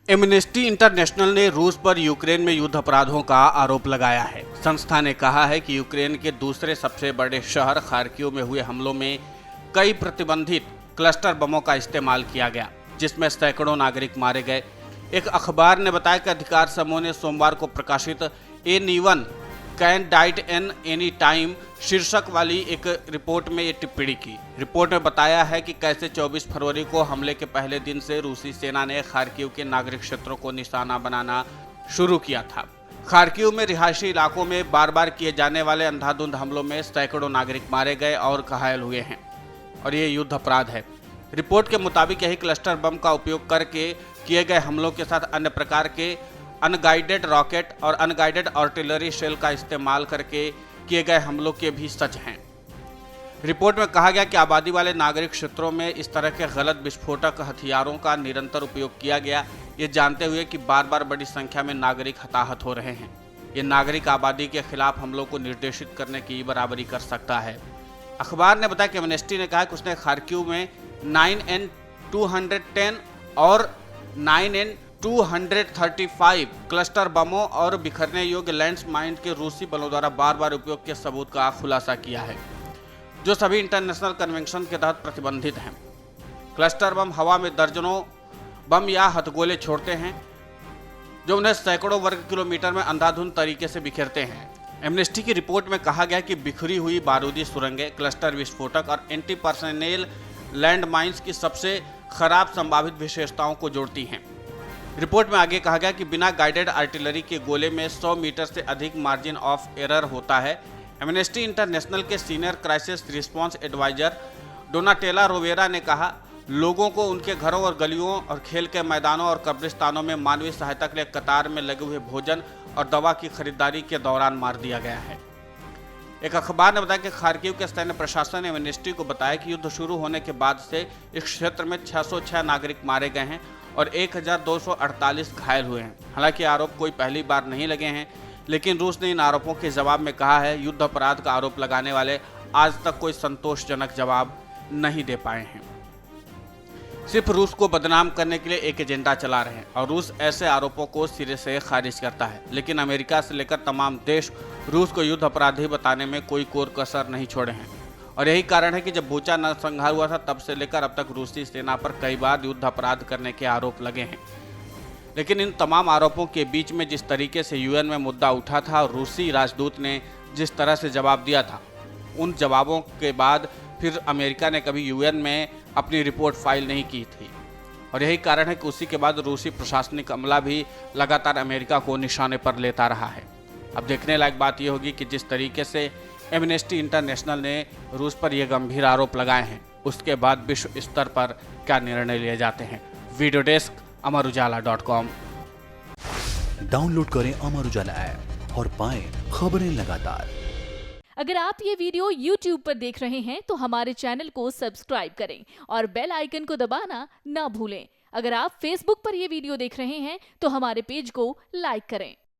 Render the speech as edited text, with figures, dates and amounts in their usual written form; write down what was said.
Amnesty international ने रूस पर यूक्रेन में युद्ध अपराधों का आरोप लगाया है। संस्था ने कहा है कि यूक्रेन के दूसरे सबसे बड़े शहर खार्किव में हुए हमलों में कई प्रतिबंधित क्लस्टर बमों का इस्तेमाल किया गया, जिसमें सैकड़ों नागरिक मारे गए। एक अखबार ने बताया कि अधिकार समूह ने सोमवार को प्रकाशित anyone can diet an any time शीर्षक वाली एक रिपोर्ट में ये टिप्पणी की। रिपोर्ट में बताया है कि कैसे 24 फरवरी को हमले के पहले दिन से रूसी सेना ने खार्किव के नागरिक क्षेत्रों को निशाना बनाना शुरू किया था। खार्किव में रिहायशी इलाकों में बार बार किए जाने वाले अंधाधुंध हमलों में सैकड़ों नागरिक मारे गए और घायल हुए हैं और ये युद्ध अपराध है। रिपोर्ट के मुताबिक यही क्लस्टर बम का उपयोग करके किए गए हमलों के साथ अन्य प्रकार के अनगाइडेड रॉकेट और अनगाइडेड आर्टिलरी शेल का इस्तेमाल करके किए गए हमलों के भी सच हैं। रिपोर्ट में कहा गया कि आबादी वाले नागरिक क्षेत्रों में इस तरह के गलत विस्फोटक हथियारों का निरंतर उपयोग किया गया, ये जानते हुए कि बार बार बड़ी संख्या में नागरिक हताहत हो रहे हैं। ये नागरिक आबादी के खिलाफ हमलों को निर्देशित करने की बराबरी कर सकता है। अखबार ने बताया कि एमनेस्टी ने कहा कि उसने खार्किव में 9N210 और 9N235 क्लस्टर बमों और बिखरने योग्य लैंड माइन के रूसी बलों द्वारा बार बार उपयोग के सबूत का खुलासा किया है, जो सभी इंटरनेशनल कन्वेंशन के तहत प्रतिबंधित हैं। क्लस्टर बम हवा में दर्जनों बम या हथगोले छोड़ते हैं, जो उन्हें सैकड़ों वर्ग किलोमीटर में अंधाधुंध तरीके से बिखेरते हैं। एमनेस्टी की रिपोर्ट में कहा गया कि बिखरी हुई बारूदी सुरंगें, क्लस्टर विस्फोटक और एंटी पर्सनेल लैंड माइन्स की सबसे खराब संभावित विशेषताओं को जोड़ती हैं। रिपोर्ट में आगे कहा गया कि बिना गाइडेड आर्टिलरी के गोले में 100 मीटर से अधिक मार्जिन ऑफ एरर होता है। एमनेस्टी इंटरनेशनल के सीनियर क्राइसिस रिस्पांस एडवाइजर डोनाटेला रोवेरा ने कहा, लोगों को उनके घरों और गलियों और खेल के मैदानों और कब्रिस्तानों में मानवीय सहायता के लिए कतार में लगे हुए भोजन और दवा की खरीदारी के दौरान मार दिया गया है। एक अखबार ने बताया कि खार्किव के सैन्य प्रशासन ने एमनेस्टी को बताया कि युद्ध शुरू होने के बाद से इस क्षेत्र में 606 नागरिक मारे गए हैं और 1248 घायल हुए हैं। हालांकि आरोप कोई पहली बार नहीं लगे हैं, लेकिन रूस ने इन आरोपों के जवाब में कहा है, युद्ध अपराध का आरोप लगाने वाले आज तक कोई संतोषजनक जवाब नहीं दे पाए हैं। सिर्फ रूस को बदनाम करने के लिए एक एजेंडा चला रहे हैं और रूस ऐसे आरोपों को सिरे से खारिज करता है। लेकिन अमेरिका से लेकर तमाम देश रूस को युद्ध अपराधी बताने में कोई कोर कसर नहीं छोड़े हैं और यही कारण है कि जब बुचा नरसंहार हुआ था तब से लेकर अब तक रूसी सेना पर कई बार युद्ध अपराध करने के आरोप लगे हैं। लेकिन इन तमाम आरोपों के बीच में जिस तरीके से यूएन में मुद्दा उठा था और रूसी राजदूत ने जिस तरह से जवाब दिया था, उन जवाबों के बाद फिर अमेरिका ने कभी यूएन में अपनी रिपोर्ट फाइल नहीं की थी और यही कारण है कि उसी के बाद रूसी प्रशासनिक अमला भी लगातार अमेरिका को निशाने पर लेता रहा है। अब देखने लायक बात यह होगी कि जिस तरीके से एमनेस्टी इंटरनेशनल ने रूस पर यह गंभीर आरोप लगाए हैं, उसके बाद विश्व स्तर पर क्या निर्णय लिए जाते हैं। Video desk अमरउजाला.com। डाउनलोड करें अमर उजाला ऐप और पाएं खबरें लगातार। अगर आप ये वीडियो YouTube पर देख रहे हैं तो हमारे चैनल को सब्सक्राइब करें और बेल आइकन को दबाना ना भूलें। अगर आप Facebook पर ये वीडियो देख रहे हैं तो हमारे पेज को लाइक करें।